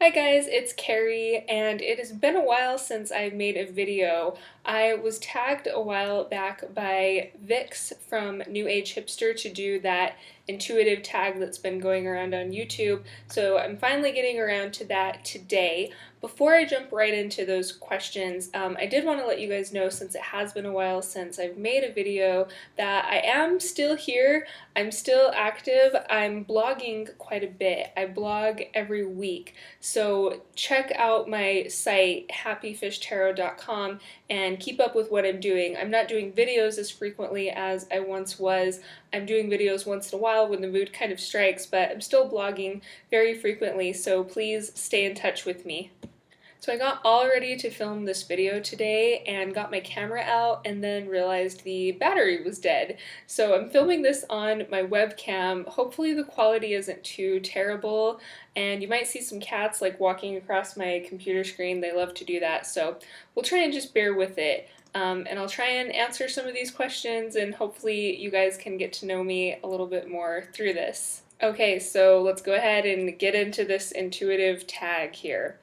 Hi guys, it's Carrie, and it has been a while since I've made a video. I was tagged a while back by Vix from New Age Hipster to do that intuitive tag that's been going around on YouTube, so I'm finally getting around to that today. Before I jump right into those questions, I did want to let you guys know, since it has been a while since I've made a video, that I am still here. I'm still active. I'm blogging quite a bit. I blog every week. So check out my site, happyfishtarot.com, and keep up with what I'm doing. I'm not doing videos as frequently as I once was. I'm doing videos once in a while when the mood kind of strikes, but I'm still blogging very frequently, so please stay in touch with me. So I got all ready to film this video today and got my camera out and then realized the battery was dead. So I'm filming this on my webcam. Hopefully the quality isn't too terrible, and you might see some cats like walking across my computer screen. They love to do that, so we'll try and just bear with it. And I'll try and answer some of these questions, and hopefully you guys can get to know me a little bit more through this. Okay, so let's go ahead and get into this intuitive tag here.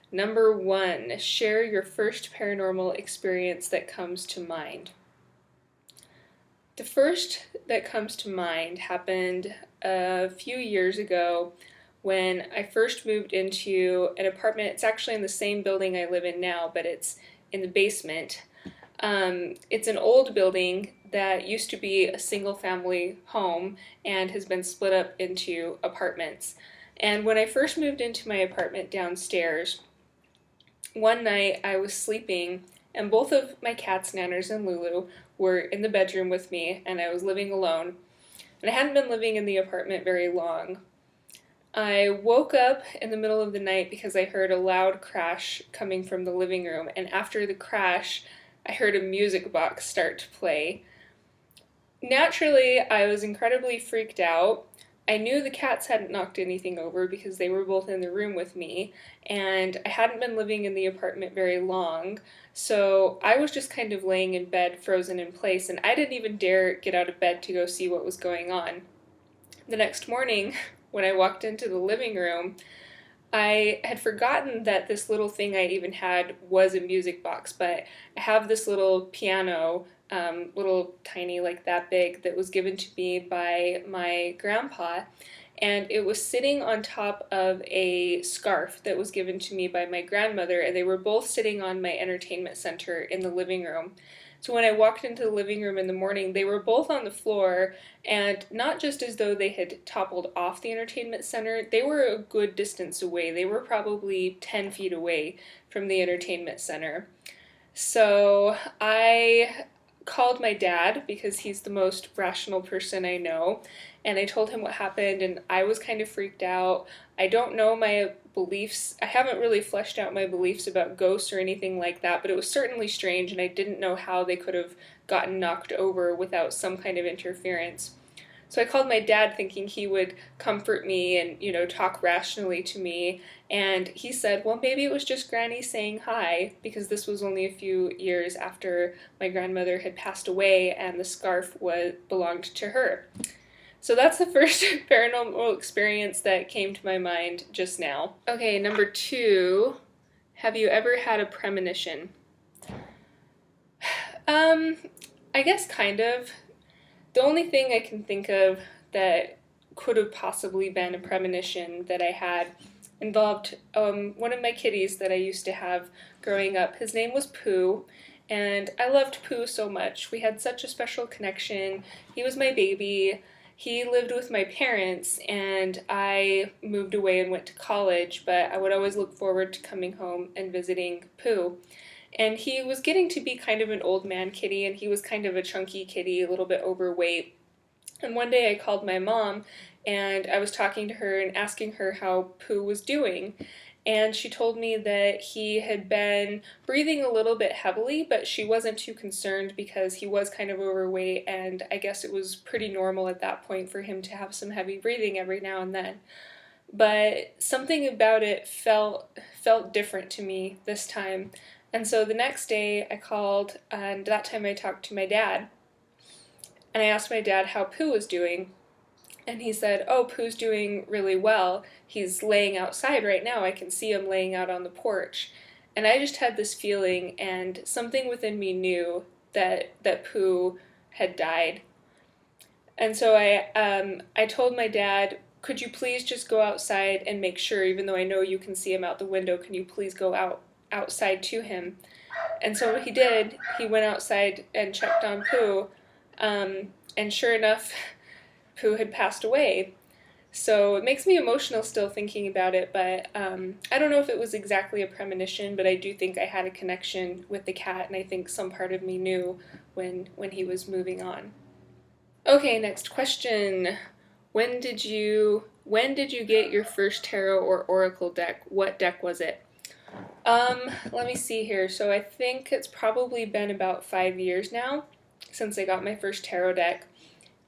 Number 1, share your first paranormal experience that comes to mind. The first that comes to mind happened a few years ago when I first moved into an apartment. It's actually in the same building I live in now, but it's in the basement. It's an old building that used to be a single-family home and has been split up into apartments. And when I first moved into my apartment downstairs, one night I was sleeping and both of my cats, Nanners and Lulu, were in the bedroom with me, and I was living alone. And I hadn't been living in the apartment very long. I woke up in the middle of the night because I heard a loud crash coming from the living room, and after the crash I heard a music box start to play. Naturally, I was incredibly freaked out. I knew the cats hadn't knocked anything over because they were both in the room with me, and I hadn't been living in the apartment very long, so I was just kind of laying in bed frozen in place, and I didn't even dare get out of bed to go see what was going on. The next morning, when I walked into the living room, I had forgotten that this little thing I even had was a music box, but I have this little piano, little tiny, like that big, that was given to me by my grandpa, and it was sitting on top of a scarf that was given to me by my grandmother, and they were both sitting on my entertainment center in the living room. So when I walked into the living room in the morning, they were both on the floor, and not just as though they had toppled off the entertainment center, they were a good distance away. They were probably 10 feet away from the entertainment center. So I called my dad, because he's the most rational person I know, and I told him what happened, and I was kind of freaked out. I don't know my beliefs. I haven't really fleshed out my beliefs about ghosts or anything like that, but it was certainly strange, and I didn't know how they could have gotten knocked over without some kind of interference. So I called my dad thinking he would comfort me and, talk rationally to me, and he said, well, maybe it was just Granny saying hi, because this was only a few years after my grandmother had passed away and the scarf belonged to her. So that's the first paranormal experience that came to my mind just now. Okay, number 2, have you ever had a premonition? I guess kind of. The only thing I can think of that could have possibly been a premonition that I had involved one of my kitties that I used to have growing up. His name was Pooh, and I loved Pooh so much. We had such a special connection. He was my baby. He lived with my parents, and I moved away and went to college, but I would always look forward to coming home and visiting Pooh. And he was getting to be kind of an old man kitty, and he was kind of a chunky kitty, a little bit overweight. And one day I called my mom, and I was talking to her and asking her how Pooh was doing. And she told me that he had been breathing a little bit heavily, but she wasn't too concerned because he was kind of overweight, and I guess it was pretty normal at that point for him to have some heavy breathing every now and then. But something about it felt different to me this time. And so the next day I called, and that time I talked to my dad. And I asked my dad how Pooh was doing. And he said, "Oh, Pooh's doing really well. He's laying outside right now. I can see him laying out on the porch." And I just had this feeling, and something within me knew that Pooh had died. And so I told my dad, "Could you please just go outside and make sure, even though I know you can see him out the window, can you please go outside to him?" And so he did. He went outside and checked on Pooh, and sure enough, Pooh had passed away. So it makes me emotional still thinking about it, but I don't know if it was exactly a premonition, but I do think I had a connection with the cat, and I think some part of me knew when he was moving on. Okay, next question. When did you get your first tarot or oracle deck? What deck was it? Let me see here. So I think it's probably been about 5 years now since I got my first tarot deck.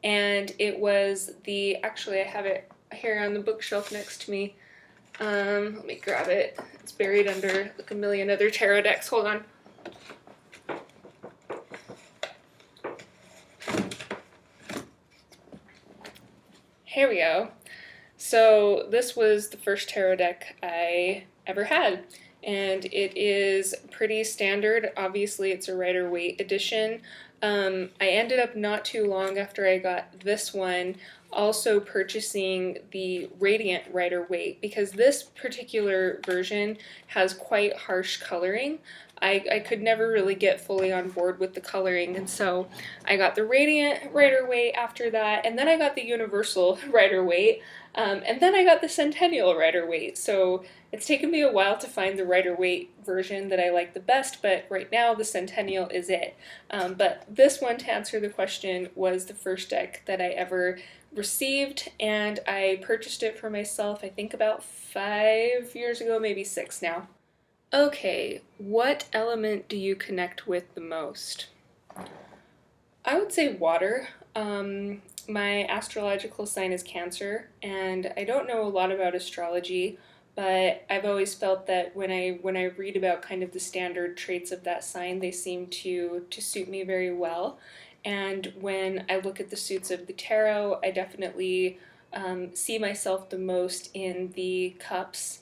And it was actually I have it here on the bookshelf next to me. Let me grab it. It's buried under like a million other tarot decks. Hold on. Here we go. So this was the first tarot deck I ever had, and it is pretty standard. Obviously, it's a Rider-Waite edition. I ended up not too long after I got this one also purchasing the Radiant Rider-Waite, because this particular version has quite harsh coloring. I could never really get fully on board with the coloring, and so I got the Radiant Rider-Waite after that, and then I got the Universal Rider-Waite, and then I got the Centennial Rider-Waite. So it's taken me a while to find the Rider-Waite version that I like the best, but right now the Centennial is it. But this one, to answer the question, was the first deck that I ever received, and I purchased it for myself, I think about 5 years ago, maybe 6 now. Okay, what element do you connect with the most? I would say water. My astrological sign is Cancer, and I don't know a lot about astrology, but I've always felt that when I read about kind of the standard traits of that sign, they seem to suit me very well. And when I look at the suits of the tarot, I definitely see myself the most in the cups.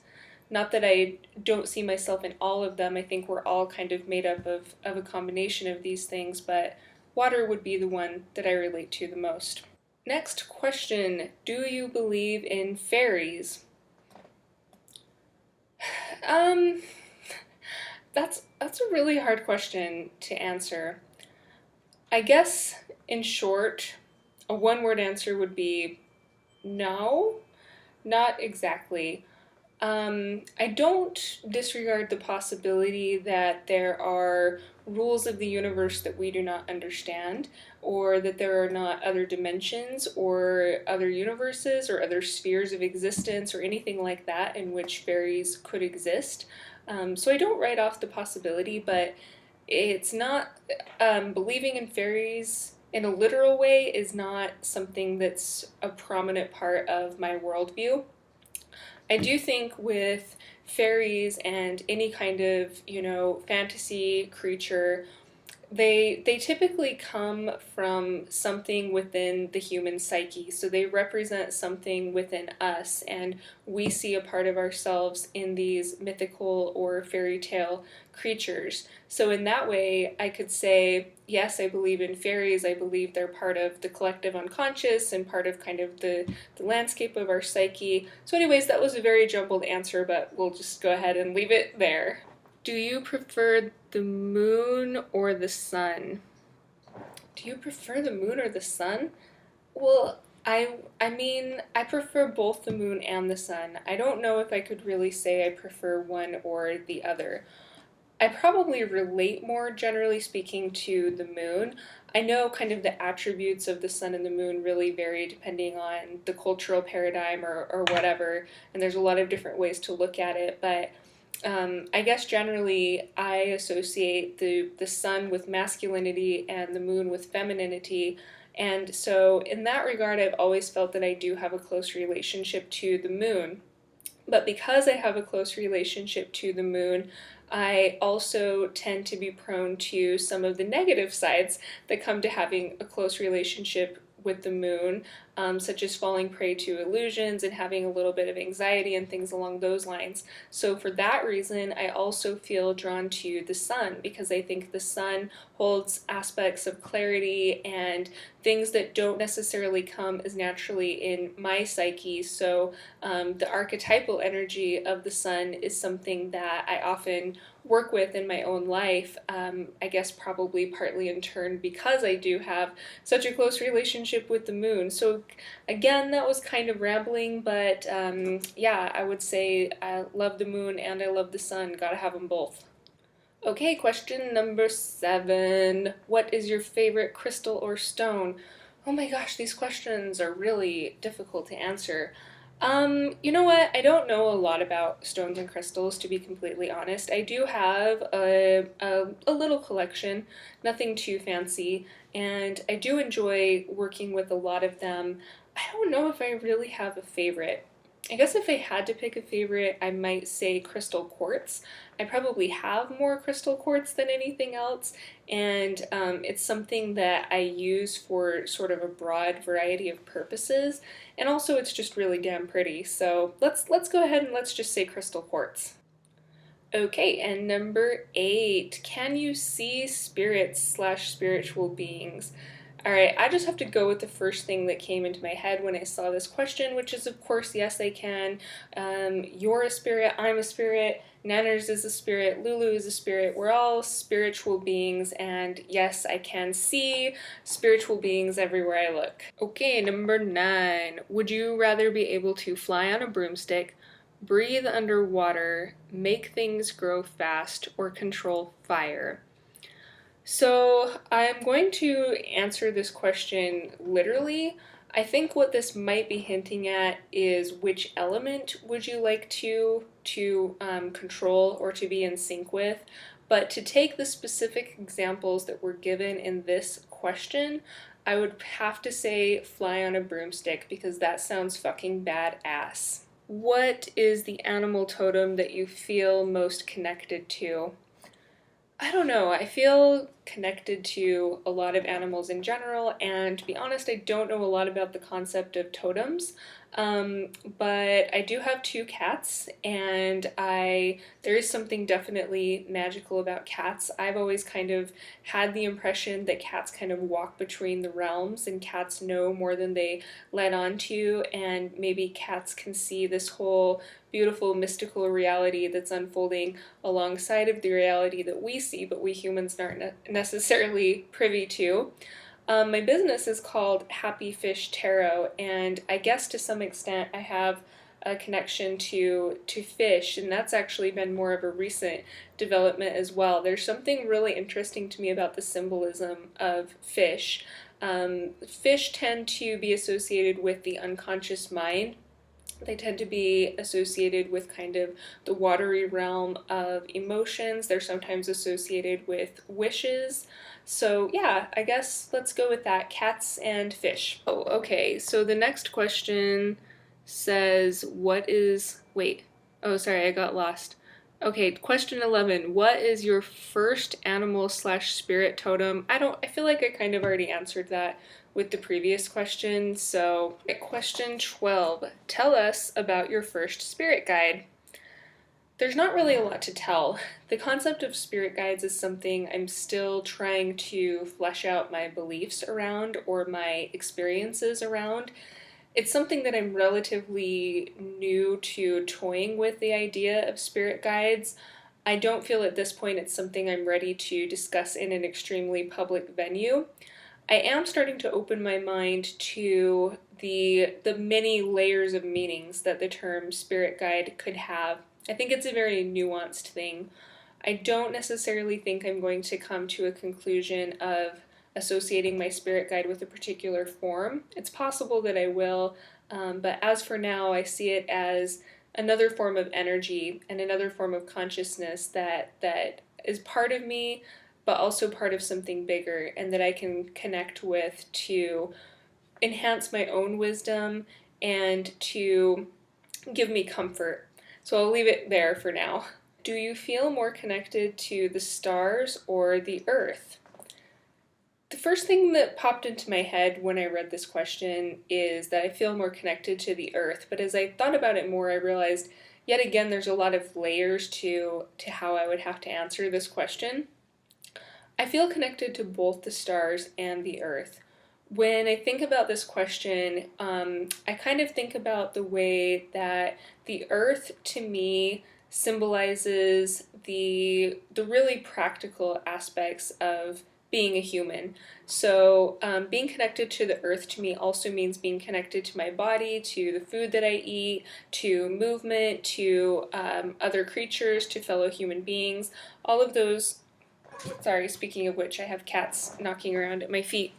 Not that I don't see myself in all of them. I think we're all kind of made up of a combination of these things, but water would be the one that I relate to the most. Next question. Do you believe in fairies? Um, that's a really hard question to answer. I guess, in short, a one-word answer would be no, not exactly. I don't disregard the possibility that there are rules of the universe that we do not understand, or that there are not other dimensions, or other universes, or other spheres of existence, or anything like that in which fairies could exist. So I don't write off the possibility, but it's not, believing in fairies in a literal way is not something that's a prominent part of my worldview. I do think with fairies and any kind of, fantasy creature, they typically come from something within the human psyche. So they represent something within us, and we see a part of ourselves in these mythical or fairy tale creatures. So in that way, I could say, yes, I believe in fairies. I believe they're part of the collective unconscious and part of kind of the landscape of our psyche. So anyways, that was a very jumbled answer, but we'll just go ahead and leave it there. Do you prefer the moon or the sun? Do you prefer the moon or the sun? Well, I mean, I prefer both the moon and the sun. I don't know if I could really say I prefer one or the other. I probably relate more, generally speaking, to the moon. I know kind of the attributes of the sun and the moon really vary depending on the cultural paradigm or whatever, and there's a lot of different ways to look at it, but I guess generally I associate the sun with masculinity and the moon with femininity. And so, in that regard, I've always felt that I do have a close relationship to the moon. But because I have a close relationship to the moon, I also tend to be prone to some of the negative sides that come to having a close relationship with the moon. such as falling prey to illusions and having a little bit of anxiety and things along those lines. So for that reason, I also feel drawn to the sun, because I think the sun holds aspects of clarity and things that don't necessarily come as naturally in my psyche. So the archetypal energy of the sun is something that I often work with in my own life. I guess probably partly in turn because I do have such a close relationship with the moon. So again, that was kind of rambling, but yeah, I would say I love the moon and I love the sun. Gotta have them both. Okay, question number 7. What is your favorite crystal or stone? Oh my gosh, these questions are really difficult to answer. You know what? I don't know a lot about stones and crystals, to be completely honest. I do have a little collection, nothing too fancy, and I do enjoy working with a lot of them. I don't know if I really have a favorite. I guess if I had to pick a favorite, I might say crystal quartz. I probably have more crystal quartz than anything else, and it's something that I use for sort of a broad variety of purposes, and also it's just really damn pretty. So let's go ahead and let's just say crystal quartz. Okay, and number 8, can you see spirits slash spiritual beings? All right, I just have to go with the first thing that came into my head when I saw this question, which is, of course, yes, I can. You're a spirit, I'm a spirit, Nanners is a spirit, Lulu is a spirit. We're all spiritual beings, and yes, I can see spiritual beings everywhere I look. Okay, number 9. Would you rather be able to fly on a broomstick, breathe underwater, make things grow fast, or control fire? So I'm going to answer this question literally. I think what this might be hinting at is which element would you like to control or to be in sync with. But to take the specific examples that were given in this question, I would have to say fly on a broomstick because that sounds fucking badass. What is the animal totem that you feel most connected to? I don't know. I feel connected to a lot of animals in general, and to be honest, I don't know a lot about the concept of totems. But I do have 2 cats, and there is something definitely magical about cats. I've always kind of had the impression that cats kind of walk between the realms, and cats know more than they let on to, and maybe cats can see this whole beautiful mystical reality that's unfolding alongside of the reality that we see, but we humans aren't necessarily privy to. My business is called Happy Fish Tarot, and I guess to some extent I have a connection to fish, and that's actually been more of a recent development as well. There's something really interesting to me about the symbolism of fish. Fish tend to be associated with the unconscious mind. They tend to be associated with kind of the watery realm of emotions. They're sometimes associated with wishes. So yeah, I guess let's go with that. Cats and fish. Oh, okay. So the next question says, wait. Oh, sorry, I got lost. Okay, question 11. What is your first animal slash spirit totem? I feel like I kind of already answered that with the previous question. So at question 12, tell us about your first spirit guide. There's not really a lot to tell. The concept of spirit guides is something I'm still trying to flesh out my beliefs around or my experiences around. It's something that I'm relatively new to toying with the idea of spirit guides. I don't feel at this point it's something I'm ready to discuss in an extremely public venue. I am starting to open my mind to the many layers of meanings that the term spirit guide could have. I think it's a very nuanced thing. I don't necessarily think I'm going to come to a conclusion of associating my spirit guide with a particular form. It's possible that I will, but as for now, I see it as another form of energy and another form of consciousness that is part of me, but also part of something bigger, and that I can connect with to enhance my own wisdom and to give me comfort. So I'll leave it there for now. Do you feel more connected to the stars or the earth? The first thing that popped into my head when I read this question is that I feel more connected to the earth, but as I thought about it more, I realized yet again there's a lot of layers to how I would have to answer this question. I feel connected to both the stars and the earth. When I think about this question, I kind of think about the way that the earth to me symbolizes the really practical aspects of being a human. So, being connected to the earth to me also means being connected to my body, to the food that I eat, to movement, to other creatures, to fellow human beings. All of those. Sorry, speaking of which, I have cats knocking around at my feet.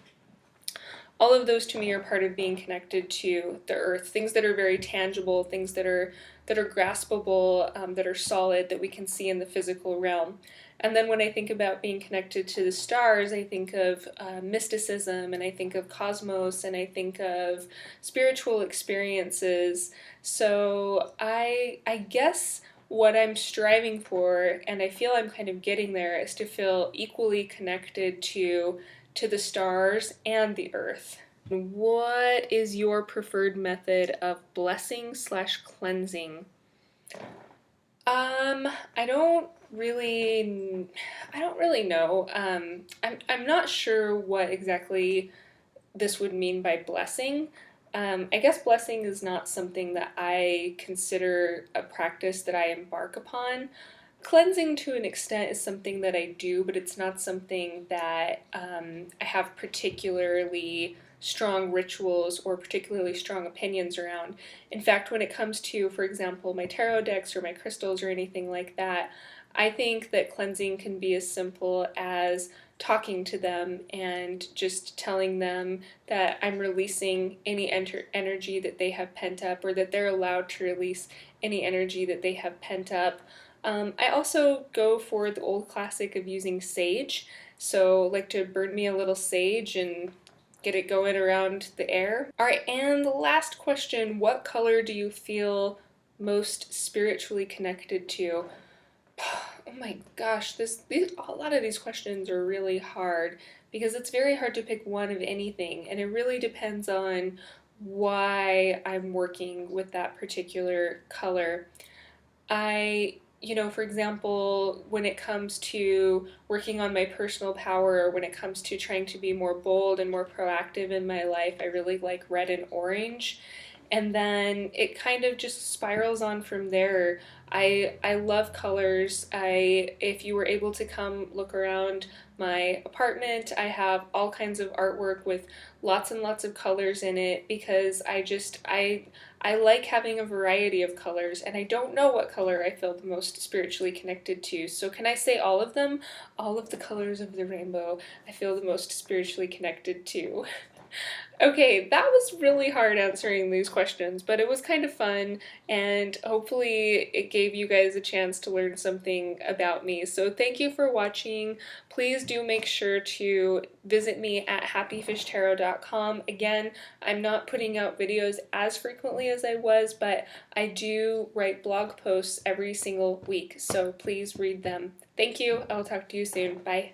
All of those to me are part of being connected to the earth. Things that are very tangible, things that are graspable, that are solid, that we can see in the physical realm. And then when I think about being connected to the stars, I think of mysticism, and I think of cosmos, and I think of spiritual experiences. So I guess what I'm striving for, and I feel I'm kind of getting there, is to feel equally connected to the stars and the earth. What is your preferred method of blessing slash cleansing? I don't really know. I'm not sure what exactly this would mean by blessing. I guess blessing is not something that I consider a practice that I embark upon. Cleansing to an extent is something that I do, but it's not something that I have particularly strong rituals or particularly strong opinions around. In fact, when it comes to, for example, my tarot decks or my crystals or anything like that, I think that cleansing can be as simple as talking to them and just telling them that I'm releasing any energy that they have pent up, or that they're allowed to release any energy that they have pent up. I also go for the old classic of using sage, so like to burn me a little sage and get it going around the air. All right, and the last question, what color do you feel most spiritually connected to? Oh my gosh, a lot of these questions are really hard because it's very hard to pick one of anything, and it really depends on why I'm working with that particular color. For example, when it comes to working on my personal power, or when it comes to trying to be more bold and more proactive in my life, I really like red and orange. And then it kind of just spirals on from there. I love colors. If you were able to come look around my apartment, I have all kinds of artwork with lots and lots of colors in it because I like having a variety of colors, and I don't know what color I feel the most spiritually connected to. So can I say all of them? All of the colors of the rainbow I feel the most spiritually connected to. Okay, that was really hard answering these questions, but it was kind of fun, and hopefully it gave you guys a chance to learn something about me. So thank you for watching. Please do make sure to visit me at happyfishtarot.com. Again, I'm not putting out videos as frequently as I was, but I do write blog posts every single week, so please read them. Thank you. I'll talk to you soon. Bye.